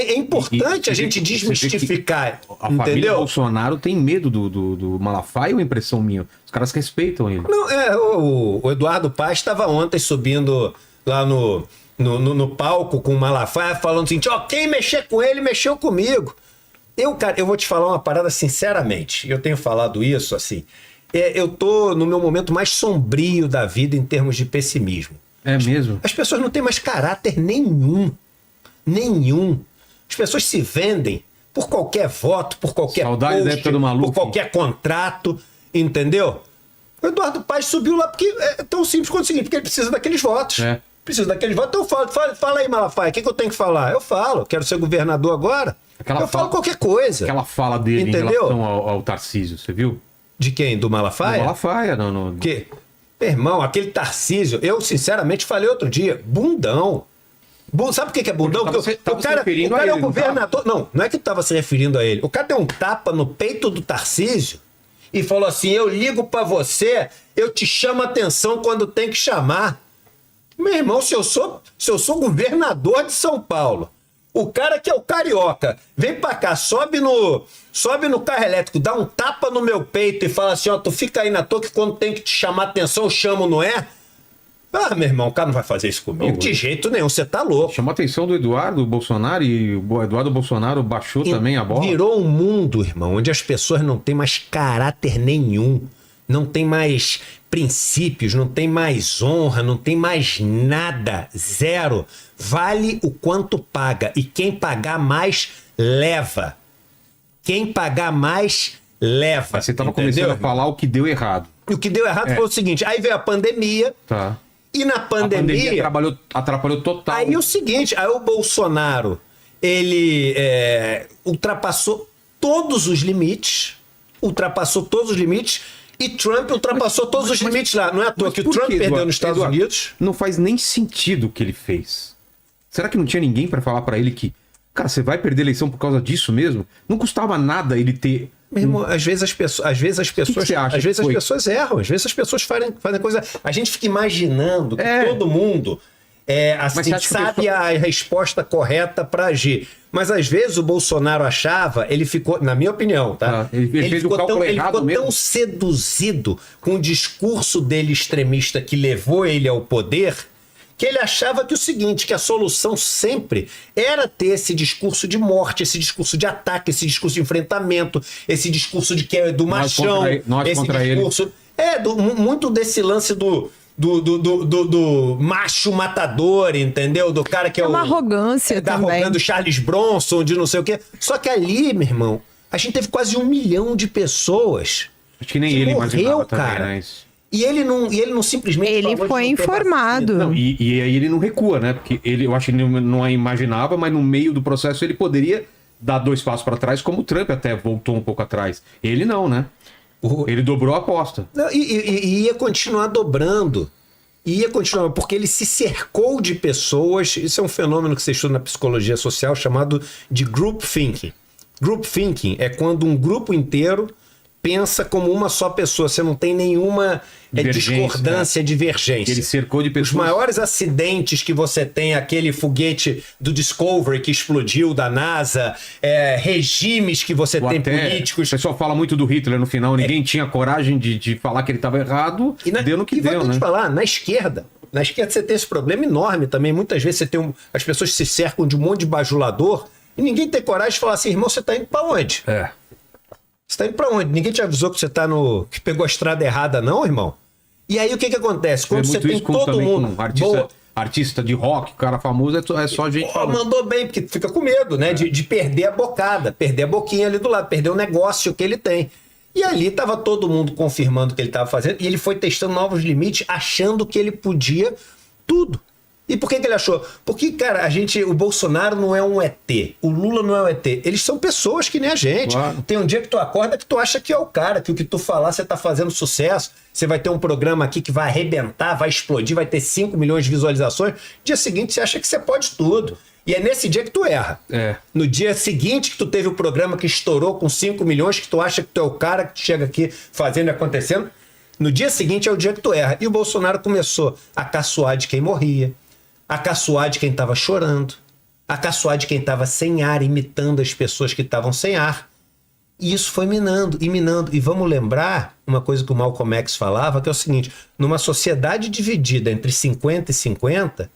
É importante a gente desmistificar, A família entendeu? Bolsonaro tem medo do Malafaia, ou é impressão minha? Os caras respeitam ele. Não, o Eduardo Paes estava ontem subindo lá no palco com o Malafaia, falando assim, ó, quem mexer com ele, mexeu comigo. Cara, eu vou te falar uma parada sinceramente, eu tenho falado isso assim, eu tô no meu momento mais sombrio da vida em termos de pessimismo. É mesmo? As pessoas não têm mais caráter nenhum. As pessoas se vendem por qualquer voto, por qualquer Saudade da época do Maluf. por qualquer contrato, entendeu? O Eduardo Paes subiu lá porque é tão simples quanto o seguinte, porque ele precisa daqueles votos. Precisa daqueles votos, então fala aí, Malafaia, o que eu tenho que falar? Eu falo, quero ser governador agora, falo qualquer coisa. Aquela fala dele, entendeu? Em relação ao Tarcísio, você viu? De quem? Do Malafaia? Do Malafaia, não. Que, meu irmão, aquele Tarcísio, eu sinceramente falei outro dia, bundão. Sabe o que é bundão? Porque o cara é o governador. Não é que estava se referindo a ele. O cara deu um tapa no peito do Tarcísio e falou assim: eu ligo pra você, eu te chamo a atenção quando tem que chamar. Meu irmão, se eu sou governador de São Paulo, o cara que é o carioca, vem pra cá, sobe no carro elétrico, dá um tapa no meu peito e fala assim: ó, tu fica aí na toa que quando tem que te chamar a atenção, eu chamo, não é? Ah, meu irmão, o cara não vai fazer isso comigo. De jeito nenhum, você tá louco. Chamou a atenção do Eduardo Bolsonaro e o Eduardo Bolsonaro baixou também a bola. Virou um mundo, irmão, onde as pessoas não têm mais caráter nenhum, não tem mais princípios, não tem mais honra, não tem mais nada. Zero. Vale o quanto paga. E quem pagar mais, leva. Quem pagar mais, leva. Mas você tava começando a falar o que deu errado. E o que deu errado foi o seguinte, aí veio a pandemia. Tá. E na pandemia atrapalhou total. Aí o seguinte, aí o Bolsonaro, ele ultrapassou todos os limites, e Trump ultrapassou todos os limites lá. Não é à toa que o Trump perdeu nos Estados Unidos. Não faz nem sentido o que ele fez. Será que não tinha ninguém para falar para ele que, cara, você vai perder a eleição por causa disso mesmo? Não custava nada ele ter... Meu irmão, às vezes as pessoas erram, às vezes as pessoas fazem coisa. A gente fica imaginando que todo mundo assim, sabe a resposta correta para agir. Mas às vezes o Bolsonaro achava, ele ficou, na minha opinião, tá? Ele ficou tão seduzido com o discurso dele extremista que levou ele ao poder, que ele achava que o seguinte, que a solução sempre era ter esse discurso de morte, esse discurso de ataque, esse discurso de enfrentamento, esse discurso de que é do machão, esse discurso... muito desse lance do macho matador, entendeu? Do cara que é uma arrogância também. Do Charles Bronson, de não sei o quê. Só que ali, meu irmão, a gente teve quase 1 milhão de pessoas. Acho que nem ele imaginava também, cara. Né? E ele não simplesmente... Ele foi informado. Não, e aí ele não recua, né? Porque eu acho que ele não imaginava, mas no meio do processo ele poderia dar 2 passos para trás, como o Trump até voltou um pouco atrás. Ele não, né? Ele dobrou a aposta. Não, e ia continuar dobrando. Porque ele se cercou de pessoas. Isso é um fenômeno que você estuda na psicologia social chamado de group thinking. Group thinking é quando um grupo inteiro pensa como uma só pessoa. Você não tem nenhuma discordância, divergência. Ele cercou de pessoas. Os maiores acidentes que você tem, aquele foguete do Discovery que explodiu da NASA, regimes que você tem políticos. O pessoal fala muito do Hitler no final, ninguém tinha coragem de falar que ele estava errado, deu no que deu, né? Te falar, na esquerda você tem esse problema enorme também. Muitas vezes as pessoas se cercam de um monte de bajulador e ninguém tem coragem de falar assim, irmão, você tá indo pra onde? Você tá indo pra onde? Ninguém te avisou que você tá que pegou a estrada errada, não, irmão? E aí o que acontece? Quando você tem todo mundo... Artista de rock, cara famoso, é só gente... Mandou bem, porque fica com medo, né? De perder a bocada, perder a boquinha ali do lado, perder o negócio que ele tem. E ali tava todo mundo confirmando o que ele tava fazendo, e ele foi testando novos limites, achando que ele podia tudo. E por que ele achou? Porque, cara, o Bolsonaro não é um ET, o Lula não é um ET, eles são pessoas que nem a gente. Claro. Tem um dia que tu acorda que tu acha que é o cara, que o que tu falar você tá fazendo sucesso, você vai ter um programa aqui que vai arrebentar, vai explodir, vai ter 5 milhões de visualizações, dia seguinte você acha que você pode tudo. E é nesse dia que tu erra. No dia seguinte que tu teve o programa que estourou com 5 milhões, que tu acha que tu é o cara que chega aqui fazendo e acontecendo, no dia seguinte é o dia que tu erra. E o Bolsonaro começou a caçoar de quem morria, a caçoar de quem estava chorando, a caçoar de quem estava sem ar, imitando as pessoas que estavam sem ar. E isso foi minando e minando. E vamos lembrar uma coisa que o Malcolm X falava, que é o seguinte: numa sociedade dividida entre 50 e 50,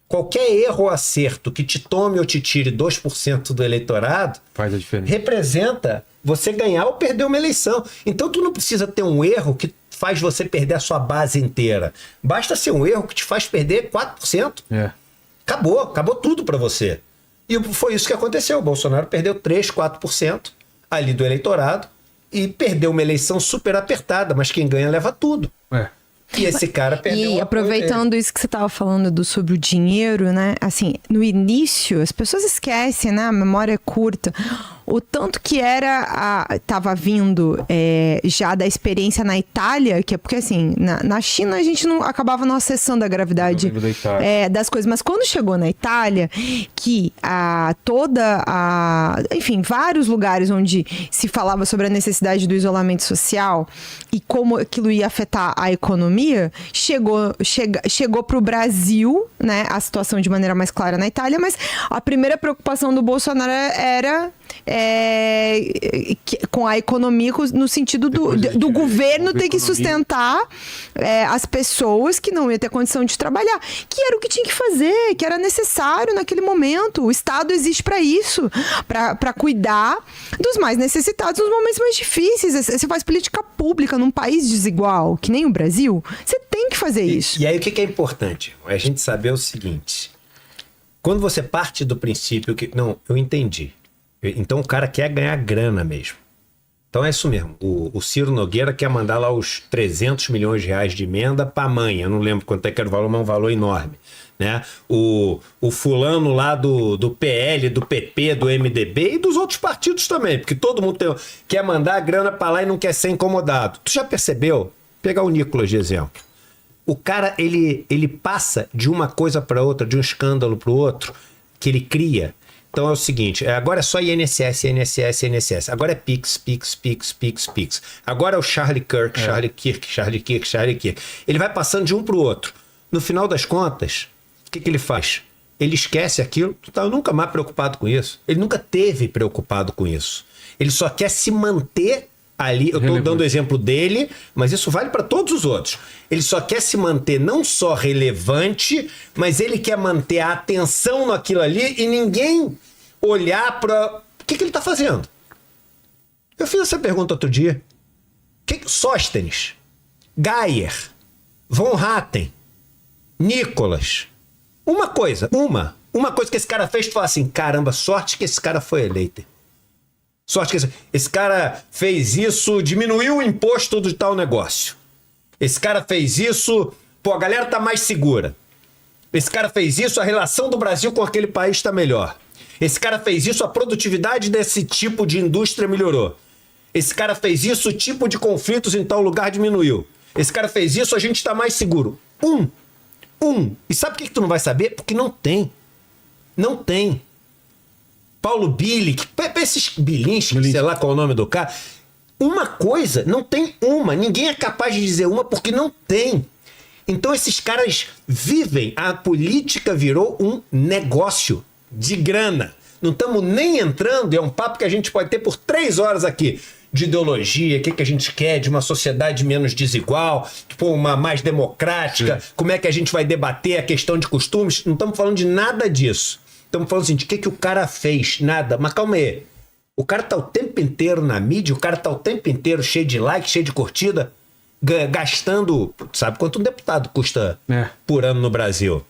qualquer erro ou acerto que te tome ou te tire 2% do eleitorado faz a diferença. Representa você ganhar ou perder uma eleição. Então tu não precisa ter um erro que faz você perder a sua base inteira. Basta ser um erro que te faz perder 4%. Acabou tudo para você. E foi isso que aconteceu. O Bolsonaro perdeu 3, 4% ali do eleitorado e perdeu uma eleição super apertada, mas quem ganha leva tudo. E esse cara perdeu. E aproveitando isso que você estava falando sobre o dinheiro, né? Assim, no início, as pessoas esquecem, né? A memória é curta. O tanto que estava vindo já da experiência na Itália, que é porque assim, na China a gente não acabava não acessando a gravidade das coisas. Mas quando chegou na Itália, que enfim, vários lugares onde se falava sobre a necessidade do isolamento social e como aquilo ia afetar a economia, chegou para o Brasil, né, a situação de maneira mais clara na Itália, mas a primeira preocupação do Bolsonaro era com a economia, no sentido do governo ter que sustentar as pessoas que não iam ter condição de trabalhar, que era o que tinha que fazer, que era necessário naquele momento. O Estado existe para isso, para cuidar dos mais necessitados nos momentos mais difíceis. Você faz política pública num país desigual, que nem o Brasil, você tem que fazer isso. E aí o que é importante? É a gente saber o seguinte: quando você parte do princípio que... Não, eu entendi. Então o cara quer ganhar grana mesmo. Então é isso mesmo. O Ciro Nogueira quer mandar lá os 300 milhões de reais de emenda para a mãe. Eu não lembro quanto é que era o valor, mas é um valor enorme. Né? O fulano lá do PL, do PP, do MDB e dos outros partidos também. Porque todo mundo quer mandar a grana para lá e não quer ser incomodado. Tu já percebeu? Vou pegar o Nicolas de exemplo. O cara, ele passa de uma coisa para outra, de um escândalo para o outro, que ele cria. Então é o seguinte, agora é só INSS, INSS, INSS. Agora é Pix. Agora é o Charlie Kirk. Ele vai passando de um pro outro. No final das contas, o que ele faz? Ele esquece aquilo. Tu tá nunca mais preocupado com isso. Ele nunca teve preocupado com isso. Ele só quer se manter ali. Eu tô dando o exemplo dele, mas isso vale para todos os outros. Ele só quer se manter não só relevante, mas ele quer manter a atenção naquilo ali e ninguém olhar para... O que ele tá fazendo? Eu fiz essa pergunta outro dia. Sóstenes, Geyer, Von Hatten, Nicolas. Uma coisa que esse cara fez, tu fala assim, caramba, sorte que esse cara foi eleito. Sorte que esse cara fez isso, diminuiu o imposto de tal negócio. Esse cara fez isso, a galera tá mais segura. Esse cara fez isso, a relação do Brasil com aquele país tá melhor. Esse cara fez isso, a produtividade desse tipo de indústria melhorou. Esse cara fez isso, o tipo de conflitos em tal lugar diminuiu. Esse cara fez isso, a gente tá mais seguro. E sabe por que tu não vai saber? Porque não tem. Não tem. Paulo Bilic, esses Bilinski, sei lá qual é o nome do cara. Uma coisa, não tem uma. Ninguém é capaz de dizer uma porque não tem. Então esses caras vivem. A política virou um negócio de grana. Não estamos nem entrando, é um papo que a gente pode ter por 3 horas aqui. De ideologia, o que a gente quer, de uma sociedade menos desigual, uma mais democrática, como é que a gente vai debater a questão de costumes. Não estamos falando de nada disso. Estamos falando assim, de que o cara fez? Nada. Mas calma aí. O cara tá o tempo inteiro na mídia, o cara tá o tempo inteiro cheio de like, cheio de curtida, gastando... Sabe quanto um deputado custa por ano no Brasil?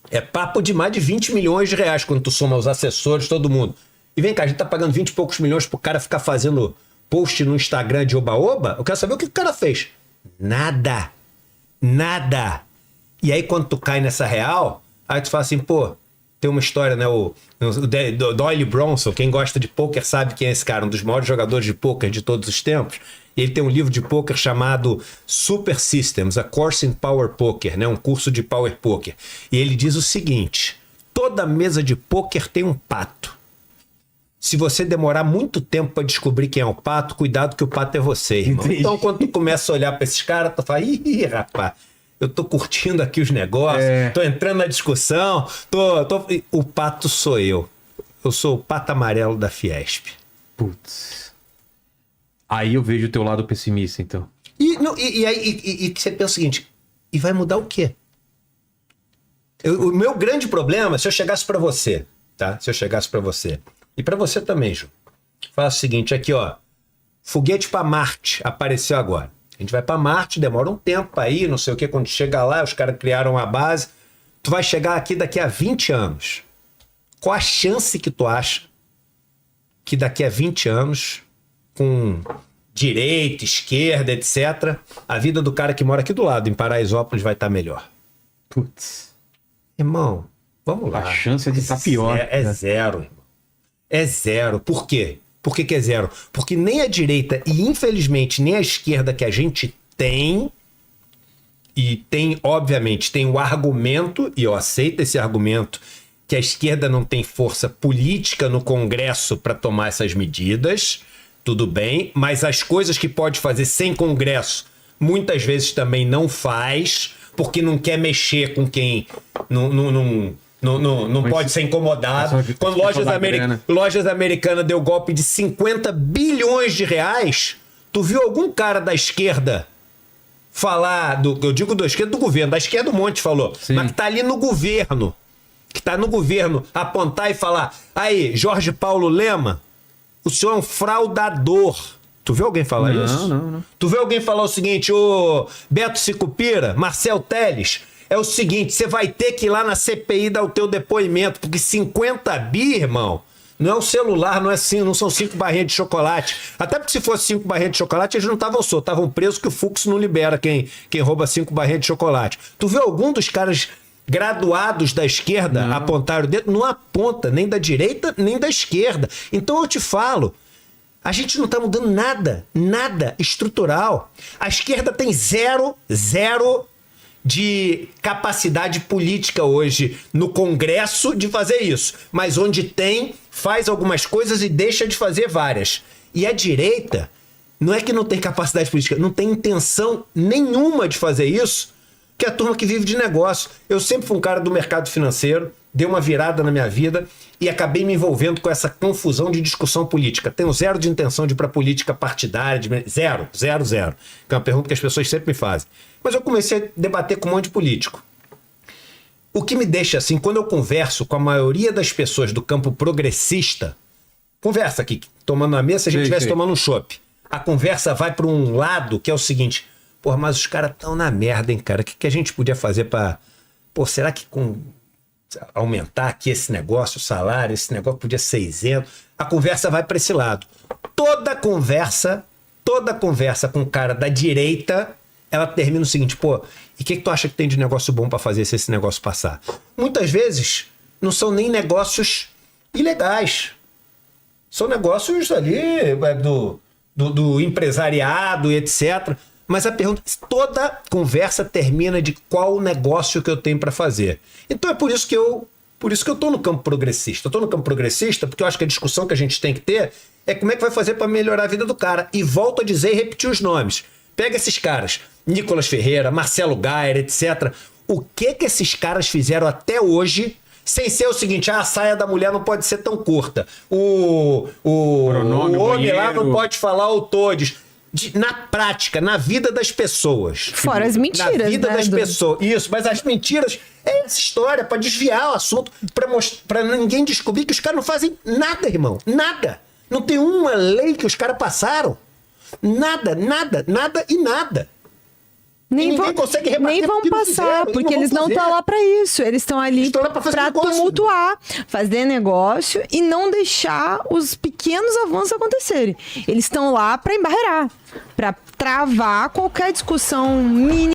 É papo de mais de 20 milhões de reais quando tu soma os assessores, todo mundo. E vem cá, a gente tá pagando 20 e poucos milhões pro cara ficar fazendo post no Instagram de oba-oba. Eu quero saber o que o cara fez. Nada. E aí quando tu cai nessa real, aí tu fala assim, tem uma história, né? O Doyle Bronson, quem gosta de pôquer sabe quem é esse cara, um dos maiores jogadores de pôquer de todos os tempos. E ele tem um livro de pôquer chamado Super Systems, A Course in Power Poker, né? Um curso de Power Poker. E ele diz o seguinte: toda mesa de pôquer tem um pato. Se você demorar muito tempo para descobrir quem é o pato, cuidado que o pato é você, irmão. Então, quando tu começa a olhar para esses caras, tu fala, ih, rapaz, eu tô curtindo aqui os negócios, tô entrando na discussão, o pato sou eu. Eu sou o pato amarelo da Fiesp. Putz. Aí eu vejo o teu lado pessimista, então. E aí você pensa o seguinte, e vai mudar o quê? O meu grande problema, se eu chegasse pra você, tá? Se eu chegasse pra você, e pra você também, Ju, fala o seguinte, aqui ó, foguete pra Marte apareceu agora. A gente vai pra Marte, demora um tempo pra ir, não sei o que, quando chega lá, os caras criaram uma base, tu vai chegar aqui daqui a 20 anos. Qual a chance que tu acha que daqui a 20 anos, com direita, esquerda, etc., a vida do cara que mora aqui do lado, em Paraisópolis, vai estar melhor? Putz. Irmão, vamos lá. A chance é de estar pior. É zero, irmão. É zero. Por quê? Por que é zero? Porque nem a direita e, infelizmente, nem a esquerda que a gente tem, e tem, obviamente, tem o argumento, e eu aceito esse argumento, que a esquerda não tem força política no Congresso para tomar essas medidas, tudo bem, mas as coisas que pode fazer sem Congresso, muitas vezes também não faz, porque não quer mexer com quem não pode ser incomodado. Quando Lojas Americanas deu golpe de 50 bilhões de reais, tu viu algum cara da esquerda falar, eu digo da esquerda do governo, da esquerda um monte falou, sim, mas que tá ali no governo, apontar e falar, aí, Jorge Paulo Lema, o senhor é um fraudador. Tu viu alguém falar isso? Não. Tu viu alguém falar o seguinte, ô Beto Sicupira, Marcel Telles, é o seguinte, você vai ter que ir lá na CPI dar o teu depoimento, porque 50 bi, irmão, não é um celular, não são 5 barrinhas de chocolate. Até porque se fosse 5 barrinhas de chocolate, eles não estavam soltos, estavam presos que o Fux não libera quem rouba 5 barrinhas de chocolate. Tu viu algum dos caras graduados da esquerda apontar o dedo? Não aponta, nem da direita, nem da esquerda. Então eu te falo, a gente não está mudando nada estrutural. A esquerda tem zero de capacidade política hoje no Congresso de fazer isso. Mas onde tem, faz algumas coisas e deixa de fazer várias. E a direita, não é que não tem capacidade política, não tem intenção nenhuma de fazer isso, que é a turma que vive de negócio. Eu sempre fui um cara do mercado financeiro, dei uma virada na minha vida e acabei me envolvendo com essa confusão de discussão política. Tenho zero de intenção de ir para política partidária, zero. Que é uma pergunta que as pessoas sempre me fazem. Mas eu comecei a debater com um monte de político. O que me deixa assim, quando eu converso com a maioria das pessoas do campo progressista, conversa aqui, tomando uma mesa, se a gente estivesse tomando um chopp, a conversa vai para um lado que é o seguinte, porra, mas os caras estão na merda, hein, cara? O que a gente podia fazer para... Pô, será que com... aumentar aqui esse negócio, o salário, esse negócio podia ser isento? A conversa vai para esse lado. Toda conversa com o cara da direita, ela termina o seguinte, pô, e o que tu acha que tem de negócio bom para fazer se esse negócio passar? Muitas vezes não são nem negócios ilegais. São negócios ali do empresariado, etc. Mas a pergunta, toda conversa termina de qual negócio que eu tenho para fazer. Então é por isso que eu tô no campo progressista. Eu tô no campo progressista porque eu acho que a discussão que a gente tem que ter é como é que vai fazer para melhorar a vida do cara. E volto a dizer e repetir os nomes. Pega esses caras, Nicolas Ferreira, Marcelo Gayer, etc. O que esses caras fizeram até hoje, sem ser o seguinte, a saia da mulher não pode ser tão curta. O homem lá não pode falar o todes. Na prática, na vida das pessoas. Fora as mentiras, na vida né, das pessoas. Isso, mas as mentiras é essa história, para desviar o assunto, para ninguém descobrir que os caras não fazem nada, irmão. Nada. Não tem uma lei que os caras passaram. Nada. Nem vão passar, porque eles não estão lá para isso. Eles estão ali para tumultuar, fazer negócio e não deixar os pequenos avanços acontecerem. Eles estão lá para embarrear, para travar qualquer discussão mínima.